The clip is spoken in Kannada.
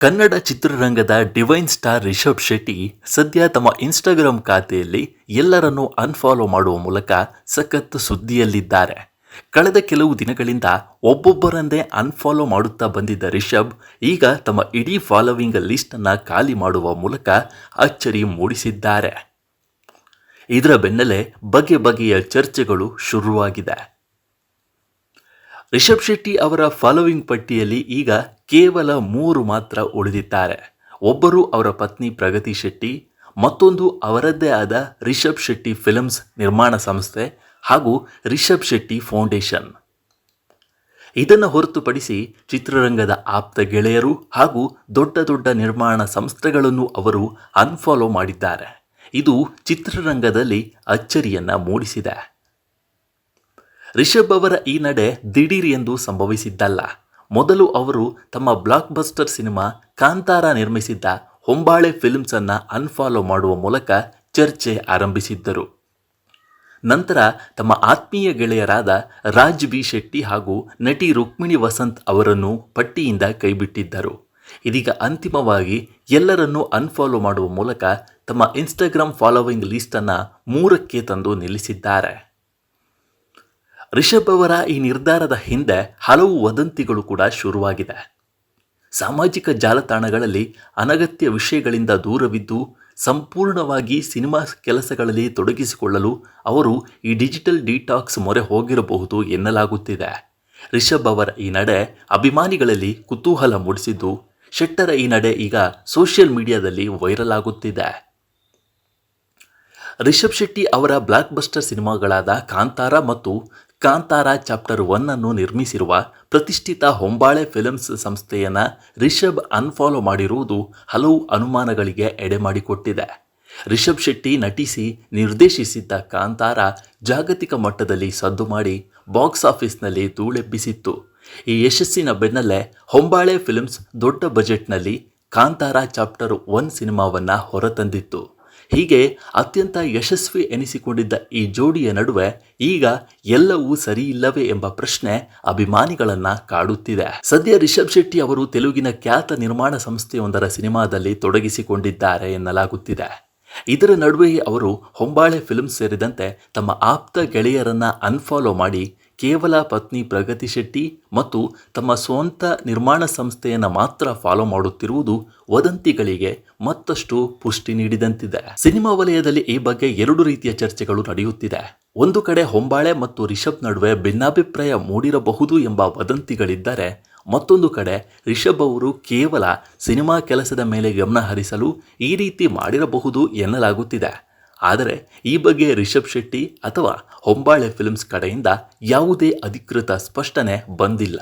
ಕನ್ನಡ ಚಿತ್ರರಂಗದ ಡಿವೈನ್ ಸ್ಟಾರ್ ರಿಷಬ್ ಶೆಟ್ಟಿ ಸದ್ಯ ತಮ್ಮ ಇನ್ಸ್ಟಾಗ್ರಾಂ ಖಾತೆಯಲ್ಲಿ ಎಲ್ಲರನ್ನೂ ಅನ್ಫಾಲೋ ಮಾಡುವ ಮೂಲಕ ಸಖತ್ ಸುದ್ದಿಯಲ್ಲಿದ್ದಾರೆ. ಕಳೆದ ಕೆಲವು ದಿನಗಳಿಂದ ಒಬ್ಬೊಬ್ಬರನ್ನೇ ಅನ್ಫಾಲೋ ಮಾಡುತ್ತಾ ಬಂದಿದ್ದ ರಿಷಬ್ ಈಗ ತಮ್ಮ ಇಡೀ ಫಾಲೋವಿಂಗ್ ಲಿಸ್ಟ್ ಅನ್ನ ಖಾಲಿ ಮಾಡುವ ಮೂಲಕ ಅಚ್ಚರಿ ಮೂಡಿಸಿದ್ದಾರೆ. ಇದರ ಬೆನ್ನಲ್ಲೇ ಬಗೆ ಬಗೆಯ ಚರ್ಚೆಗಳು ಶುರುವಾಗಿದೆ. ರಿಷಬ್ ಶೆಟ್ಟಿ ಅವರ ಫಾಲೋವಿಂಗ್ ಪಟ್ಟಿಯಲ್ಲಿ ಈಗ ಕೇವಲ 3 ಮಾತ್ರ ಉಳಿದಿದ್ದಾರೆ. ಒಬ್ಬರು ಅವರ ಪತ್ನಿ ಪ್ರಗತಿ ಶೆಟ್ಟಿ, ಮತ್ತೊಂದು ಅವರದ್ದೇ ಆದ ರಿಷಬ್ ಶೆಟ್ಟಿ ಫಿಲ್ಮ್ಸ್ ನಿರ್ಮಾಣ ಸಂಸ್ಥೆ ಹಾಗೂ ರಿಷಬ್ ಶೆಟ್ಟಿ ಫೌಂಡೇಶನ್. ಇದನ್ನು ಹೊರತುಪಡಿಸಿ ಚಿತ್ರರಂಗದ ಆಪ್ತ ಗೆಳೆಯರು ಹಾಗೂ ದೊಡ್ಡ ದೊಡ್ಡ ನಿರ್ಮಾಣ ಸಂಸ್ಥೆಗಳನ್ನು ಅವರು ಅನ್ಫಾಲೋ ಮಾಡಿದ್ದಾರೆ. ಇದು ಚಿತ್ರರಂಗದಲ್ಲಿ ಅಚ್ಚರಿಯನ್ನ ಮೂಡಿಸಿದೆ. ರಿಷಬ್ ಅವರ ಈ ನಡೆ ದಿಢೀರ್ ಎಂದು ಸಂಭವಿಸಿದ್ದಲ್ಲ. ಮೊದಲು ಅವರು ತಮ್ಮ ಬ್ಲಾಕ್ ಬಸ್ಟರ್ ಸಿನಿಮಾ ಕಾಂತಾರ ನಿರ್ಮಿಸಿದ್ದ ಹೊಂಬಾಳೆ ಫಿಲ್ಮ್ಸ್ ಅನ್ನ ಅನ್ಫಾಲೋ ಮಾಡುವ ಮೂಲಕ ಚರ್ಚೆ ಆರಂಭಿಸಿದ್ದರು. ನಂತರ ತಮ್ಮ ಆತ್ಮೀಯ ಗೆಳೆಯರಾದ ರಾಜ್ ಬಿ ಶೆಟ್ಟಿ ಹಾಗೂ ನಟಿ ರುಕ್ಮಿಣಿ ವಸಂತ್ ಅವರನ್ನು ಪಟ್ಟಿಯಿಂದ ಕೈಬಿಟ್ಟಿದ್ದರು. ಇದೀಗ ಅಂತಿಮವಾಗಿ ಎಲ್ಲರನ್ನೂ ಅನ್ಫಾಲೋ ಮಾಡುವ ಮೂಲಕ ತಮ್ಮ ಇನ್ಸ್ಟಾಗ್ರಾಂ ಫಾಲೋವಿಂಗ್ ಲಿಸ್ಟ್ ಅನ್ನ 3ಕ್ಕೆ ತಂದು ನಿಲ್ಲಿಸಿದ್ದಾರೆ. ರಿಷಬ್ ಅವರ ಈ ನಿರ್ಧಾರದ ಹಿಂದೆ ಹಲವು ವದಂತಿಗಳು ಕೂಡ ಶುರುವಾಗಿದೆ. ಸಾಮಾಜಿಕ ಜಾಲತಾಣಗಳಲ್ಲಿ ಅನಗತ್ಯ ವಿಷಯಗಳಿಂದ ದೂರವಿದ್ದು ಸಂಪೂರ್ಣವಾಗಿ ಸಿನಿಮಾ ಕೆಲಸಗಳಲ್ಲಿ ತೊಡಗಿಸಿಕೊಳ್ಳಲು ಅವರು ಈ ಡಿಜಿಟಲ್ ಡಿಟಾಕ್ಸ್ ಮೊರೆ ಹೋಗಿರಬಹುದು ಎನ್ನಲಾಗುತ್ತಿದೆ. ರಿಷಬ್ ಅವರ ಈ ನಡೆ ಅಭಿಮಾನಿಗಳಲ್ಲಿ ಕುತೂಹಲ ಮೂಡಿಸಿದ್ದು, ಶೆಟ್ಟರ ಈ ನಡೆ ಈಗ ಸೋಷಿಯಲ್ ಮೀಡಿಯಾದಲ್ಲಿ ವೈರಲ್ ಆಗುತ್ತಿದೆ. ರಿಷಬ್ ಶೆಟ್ಟಿ ಅವರ ಬ್ಲಾಕ್ ಬಸ್ಟರ್ ಸಿನಿಮಾಗಳಾದ ಕಾಂತಾರ ಮತ್ತು ಕಾಂತಾರ ಚಾಪ್ಟರ್ 1 ಅನ್ನು ನಿರ್ಮಿಸಿರುವ ಪ್ರತಿಷ್ಠಿತ ಹೊಂಬಾಳೆ ಫಿಲ್ಮ್ಸ್ ಸಂಸ್ಥೆಯನ್ನು ರಿಷಬ್ ಅನ್ಫಾಲೋ ಮಾಡಿರುವುದು ಹಲವು ಅನುಮಾನಗಳಿಗೆ ಎಡೆಮಾಡಿಕೊಟ್ಟಿದೆ. ರಿಷಬ್ ಶೆಟ್ಟಿ ನಟಿಸಿ ನಿರ್ದೇಶಿಸಿದ್ದ ಕಾಂತಾರ ಜಾಗತಿಕ ಮಟ್ಟದಲ್ಲಿ ಸದ್ದು ಮಾಡಿ ಬಾಕ್ಸ್ ಆಫೀಸ್ನಲ್ಲಿ ಧೂಳೆಬ್ಬಿಸಿತ್ತು. ಈ ಯಶಸ್ಸಿನ ಬೆನ್ನಲ್ಲೇ ಹೊಂಬಾಳೆ ಫಿಲ್ಮ್ಸ್ ದೊಡ್ಡ ಬಜೆಟ್ನಲ್ಲಿ ಕಾಂತಾರ ಚಾಪ್ಟರ್ 1 ಸಿನಿಮಾವನ್ನು ಹೊರತಂದಿತ್ತು. ಹೀಗೆ ಅತ್ಯಂತ ಯಶಸ್ವಿ ಎನಿಸಿಕೊಂಡಿದ್ದ ಈ ಜೋಡಿಯ ನಡುವೆ ಈಗ ಎಲ್ಲವೂ ಸರಿಯಿಲ್ಲವೇ ಎಂಬ ಪ್ರಶ್ನೆ ಅಭಿಮಾನಿಗಳನ್ನ ಕಾಡುತ್ತಿದೆ. ಸದ್ಯ ರಿಷಬ್ ಶೆಟ್ಟಿ ಅವರು ತೆಲುಗಿನ ಖ್ಯಾತ ನಿರ್ಮಾಣ ಸಂಸ್ಥೆಯೊಂದರ ಸಿನಿಮಾದಲ್ಲಿ ತೊಡಗಿಸಿಕೊಂಡಿದ್ದಾರೆ ಎನ್ನಲಾಗುತ್ತಿದೆ. ಇದರ ನಡುವೆಯೇ ಅವರು ಹೊಂಬಾಳೆ ಫಿಲ್ಮ್ಸ್ ಸೇರಿದಂತೆ ತಮ್ಮ ಆಪ್ತ ಗೆಳೆಯರನ್ನ ಅನ್ಫಾಲೋ ಮಾಡಿ ಕೇವಲ ಪತ್ನಿ ಪ್ರಗತಿ ಶೆಟ್ಟಿ ಮತ್ತು ತಮ್ಮ ಸ್ವಂತ ನಿರ್ಮಾಣ ಸಂಸ್ಥೆಯನ್ನು ಮಾತ್ರ ಫಾಲೋ ಮಾಡುತ್ತಿರುವುದು ವದಂತಿಗಳಿಗೆ ಮತ್ತಷ್ಟು ಪುಷ್ಟಿ ನೀಡಿದಂತಿದೆ. ಸಿನಿಮಾ ವಲಯದಲ್ಲಿ ಈ ಬಗ್ಗೆ 2 ರೀತಿಯ ಚರ್ಚೆಗಳು ನಡೆಯುತ್ತಿದೆ. ಒಂದು ಕಡೆ ಹೊಂಬಾಳೆ ಮತ್ತು ರಿಷಬ್ ನಡುವೆ ಭಿನ್ನಾಭಿಪ್ರಾಯ ಮೂಡಿರಬಹುದು ಎಂಬ ವದಂತಿಗಳಿದ್ದರೆ, ಮತ್ತೊಂದು ಕಡೆ ರಿಷಬ್ ಅವರು ಕೇವಲ ಸಿನಿಮಾ ಕೆಲಸದ ಮೇಲೆ ಗಮನ ಹರಿಸಲು ಈ ರೀತಿ ಮಾಡಿರಬಹುದು ಎನ್ನಲಾಗುತ್ತಿದೆ. ಆದರೆ ಈ ಬಗ್ಗೆ ರಿಷಬ್ ಶೆಟ್ಟಿ ಅಥವಾ ಹೊಂಬಾಳೆ ಫಿಲ್ಮ್ಸ್ ಕಡೆಯಿಂದ ಯಾವುದೇ ಅಧಿಕೃತ ಸ್ಪಷ್ಟನೆ ಬಂದಿಲ್ಲ.